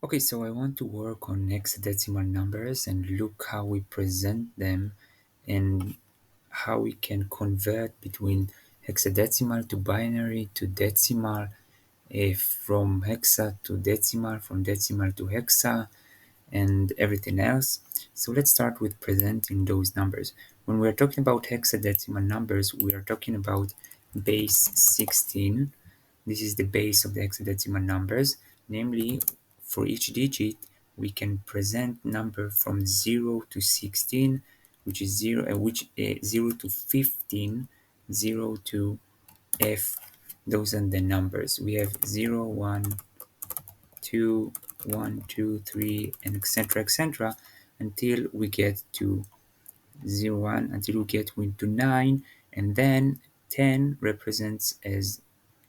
Okay, so I want to work on hexadecimal numbers and look how we present them and how we can convert between hexadecimal to binary to decimal, from hexa to decimal, from decimal to hexa, and everything else. So let's start with presenting those numbers. When we're talking about hexadecimal numbers, we are talking about base 16. This is the base of the hexadecimal numbers. Namely, for each digit, we can present number from 0 to 16, which is 0 to 15, 0 to F. Those are the numbers. We have 0, 1, 2, 1, 2, 3, and etc. until we get to 0, 1, until we get to 9, and then 10 represents as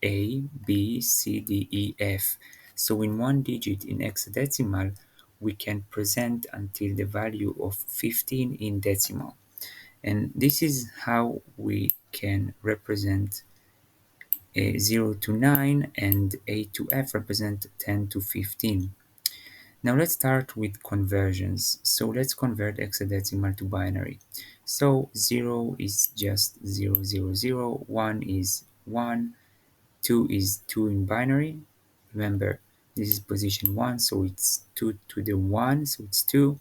A, B, C, D, E, F. So in one digit in hexadecimal, we can present until the value of 15 in decimal. And this is how we can represent 0 to 9, and A to F represent 10 to 15. Now let's start with conversions. So let's convert hexadecimal to binary. So 0 is just 0, 0, 0, 1 is 1, 2 is 2 in binary. Remember, this is position 1, so it's 2 to the 1, so it's 2.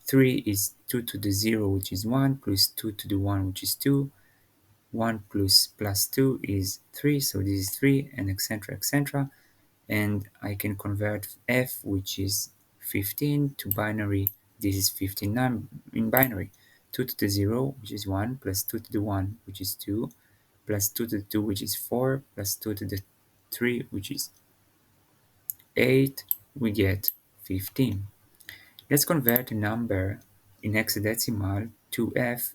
3 is 2 to the 0, which is 1, plus 2 to the 1, which is 2. 1 plus 2 is 3, so this is 3, and etc. And I can convert f, which is 15, to binary. This is 15 in binary. 2 to the 0, which is 1, plus 2 to the 1, which is 2, plus 2 to the 2, which is 4, plus 2 to the 3, which is 8, we get 15. Let's convert a number in hexadecimal to f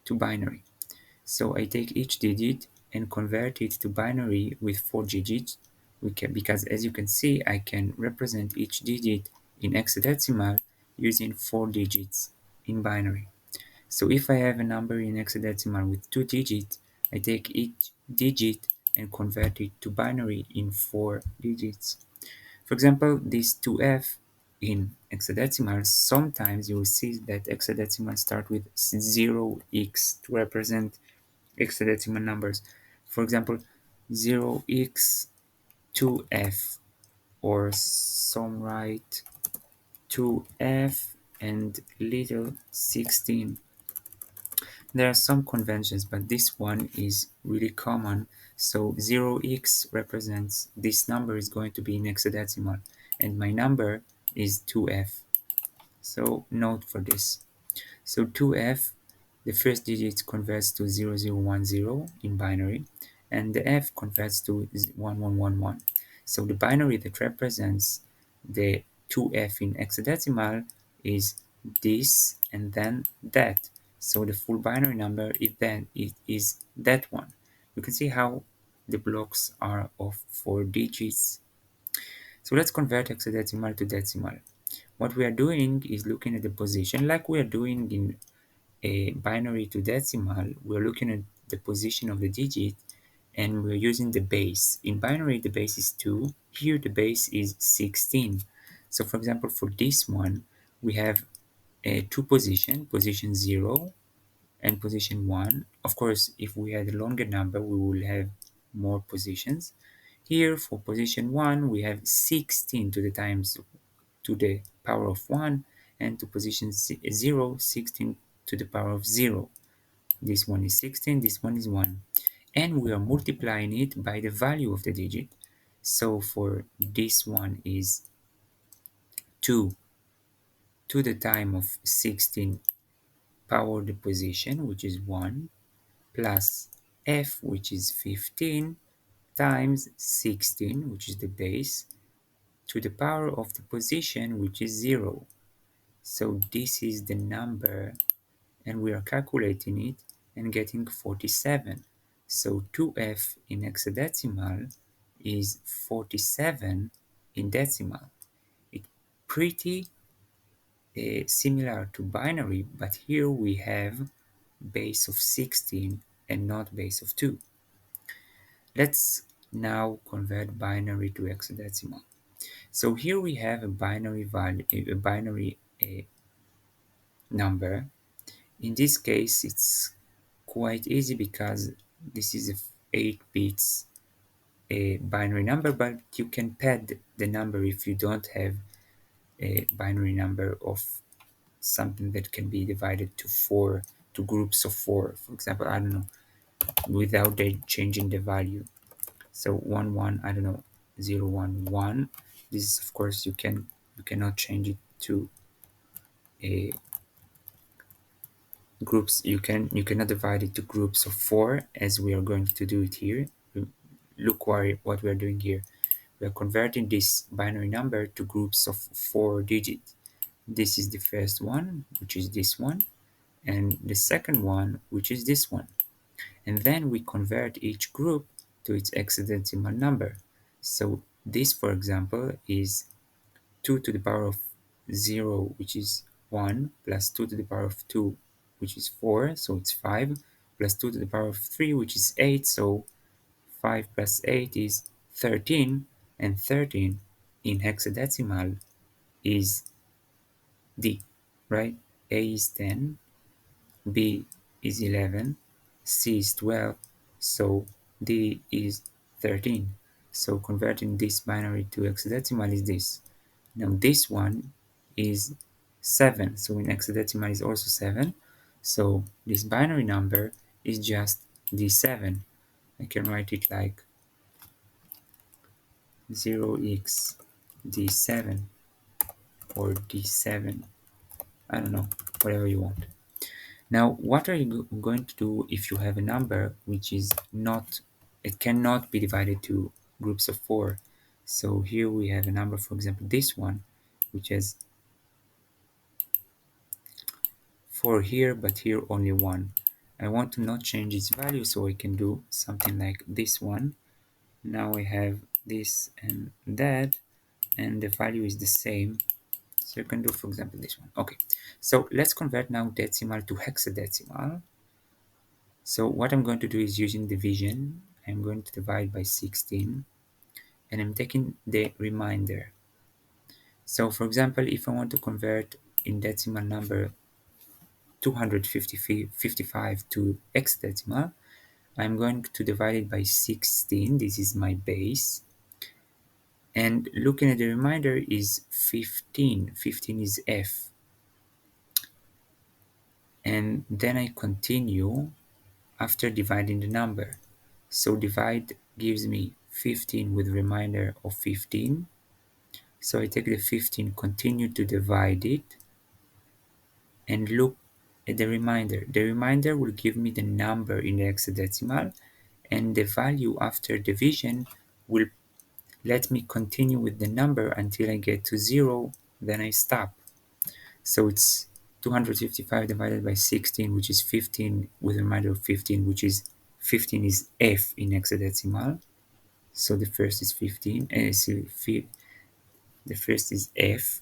to binary. So I take each digit and convert it to binary with 4 digits. Because as you can see, I can represent each digit in hexadecimal using 4 digits in binary. So if I have a number in hexadecimal with 2 digits, I take each digit and convert it to binary in 4 digits. For example, this 2f in hexadecimal, sometimes you will see that hexadecimal start with 0x to represent hexadecimal numbers. For example, 0x2f, or some write 2f and little 16. There are some conventions, but this one is really common. So 0x represents this number is going to be in hexadecimal, and my number is 2f. So note for this. So 2f, the first digit converts to 0010 in binary, and the f converts to 1111. So the binary that represents the 2f in hexadecimal is this and then that. So the full binary number is that one. You can see how the blocks are of 4 digits. So let's convert hexadecimal to decimal. What we are doing is looking at the position like we are doing in a binary to decimal. We're looking at the position of the digit, and we're using the base. In binary, the base is 2. Here, the base is 16. So for example, for this one, we have two position, position 0 and position 1. Of course, if we had a longer number, we will have more positions. Here, for position 1, we have 16 to the times to the power of 1, and to position 0, 16 to the power of 0. This one is 16, this one is 1. And we are multiplying it by the value of the digit. So for this one is 2 to the time of 16 power the position, which is 1, plus f, which is 15, times 16, which is the base, to the power of the position, which is 0. So this is the number, and we are calculating it and getting 47. So 2f in hexadecimal is 47 in decimal. It's pretty similar to binary, but here we have base of 16 and not base of 2. Let's now convert binary to hexadecimal. So here we have a binary value, a binary number. In this case, it's quite easy because this is a 8 bits a binary number, but you can pad the number if you don't have a binary number of something that can be divided to four, to groups of four, for example, I don't know, without changing the value. So 1 1, I don't know, 0 1 1. This is, of course, you cannot change it to a groups. You cannot divide it to groups of four as we are going to do it here. Look what we are doing here. We are converting this binary number to groups of 4 digits. This is the first one, which is this one, and the second one, which is this one. And then we convert each group to its hexadecimal number. So this, for example, is 2 to the power of 0, which is 1, plus 2 to the power of 2, which is 4, so it's 5, plus 2 to the power of 3, which is 8, so 5 plus 8 is 13, and 13 in hexadecimal is D, right? A is 10, B is 11, C is 12, so D is 13. So converting this binary to hexadecimal is this. Now this one is 7, so in hexadecimal is also 7. So this binary number is just D7. I can write it like 0x D7 or D7. I don't know, whatever you want. Now, what are you going to do if you have a number which is not, it cannot be divided to groups of four? So here we have a number, for example, this one, which has 4 here, but here only 1. I want to not change its value, so I can do something like this one. Now I have this and that, and the value is the same. So you can do, for example, this one. Okay, so let's convert now decimal to hexadecimal. So what I'm going to do is using division. I'm going to divide by 16, and I'm taking the remainder. So for example, if I want to convert in decimal number 255 to hexadecimal, I'm going to divide it by 16. This is my base. And looking at the remainder is 15. 15 is F. And then I continue after dividing the number. So divide gives me 15 with remainder of 15. So I take the 15, continue to divide it, and look at the remainder. The remainder will give me the number in the hexadecimal, and the value after division will let me continue with the number until I get to 0, then I stop. So it's 255 divided by 16, which is 15, with a remainder of 15, which is 15 is F in hexadecimal. So the first is 15, the first is F.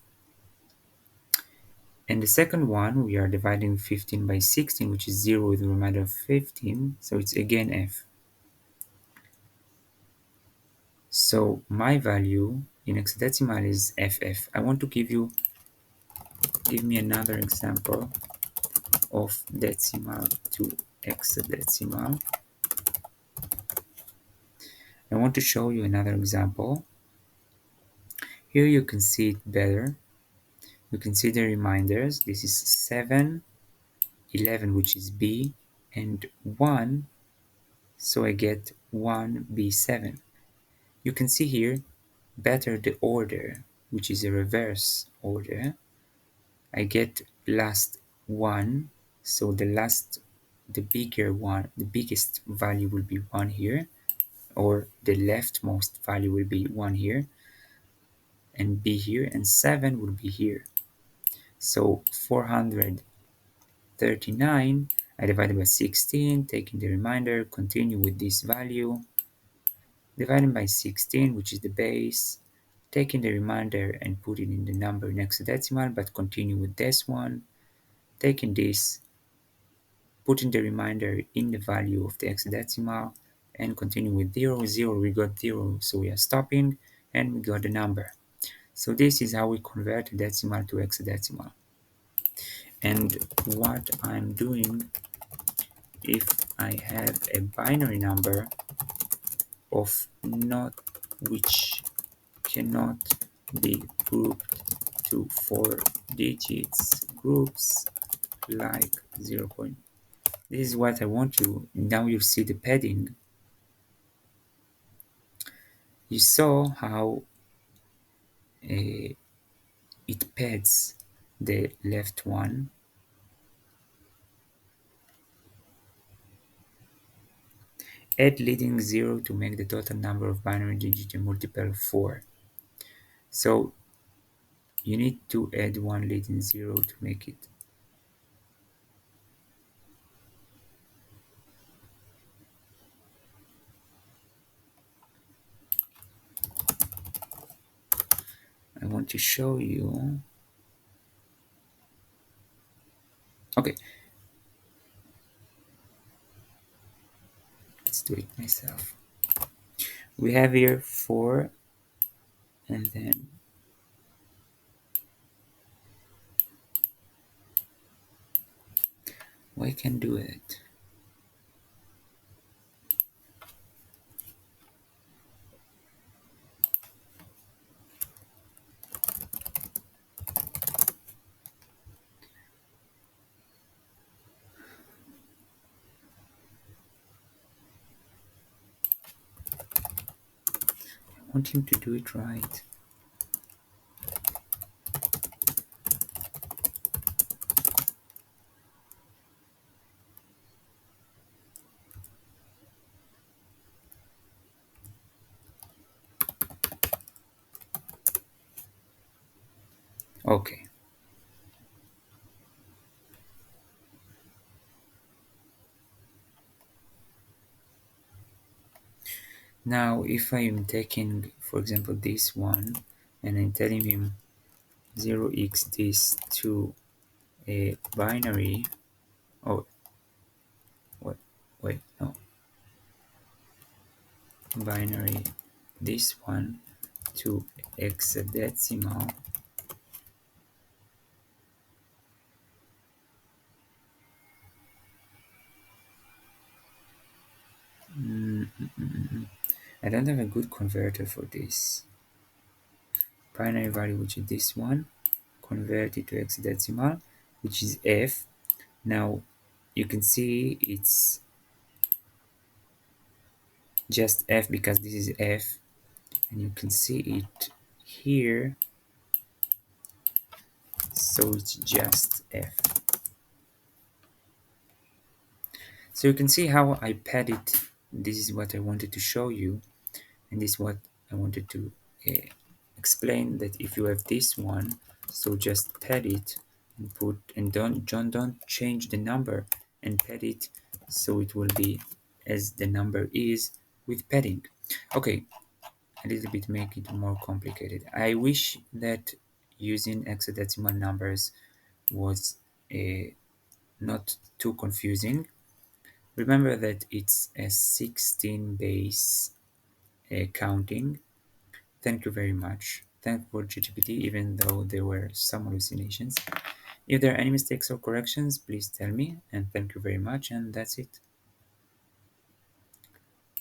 And the second one, we are dividing 15 by 16, which is 0 with a remainder of 15, so it's again F. So my value in hexadecimal is FF. I want to give me another example of decimal to hexadecimal. I want to show you another example. Here you can see it better. You can see the reminders. This is 7, 11, which is B, and 1, so I get 1B7. You can see here better the order, which is a reverse order. I get last 1, so the bigger one, the biggest value will be 1 here, or the leftmost value will be 1 here, and B here, and 7 will be here. So 439, I divided by 16, taking the remainder, continue with this value, dividing by 16, which is the base, taking the remainder and put it in the number next to decimal, but continue with this one, taking this, putting the remainder in the value of the hexadecimal, and continue with 0, 0, we got 0, so we are stopping, and we got the number. So this is how we convert decimal to hexadecimal. And what I'm doing, if I have a binary number of not which cannot be grouped to 4 digits groups like 0. This is what I want to. Now you see the padding. You saw how it pads the left one. Add leading 0 to make the total number of binary digits a multiple of 4. So you need to add one leading 0 to make it. I want to show you. Okay, let's do it myself. We have here 4, and then we can do it. I want him to do it right. Okay. Now, if I am taking, for example, this one, and I'm telling him 0x this to a binary, oh, wait, wait, no, binary, this one to hexadecimal, I don't have a good converter for this. Binary value, which is this one, convert it to hexadecimal, which is f. Now, you can see it's just f because this is f, and you can see it here, so it's just f. So you can see how I pad it. This is what I wanted to show you, and this is what I wanted to uh, explain, that if you have this one, so just pad it and put, and don't change the number, and pad it so it will be as the number is with padding. Okay, a little bit make it more complicated. I wish that using hexadecimal numbers was not too confusing. Remember that it's a 16 base counting. Thank you very much. Thank for ChatGPT, even though there were some hallucinations. If there are any mistakes or corrections, please tell me, and thank you very much, and that's it.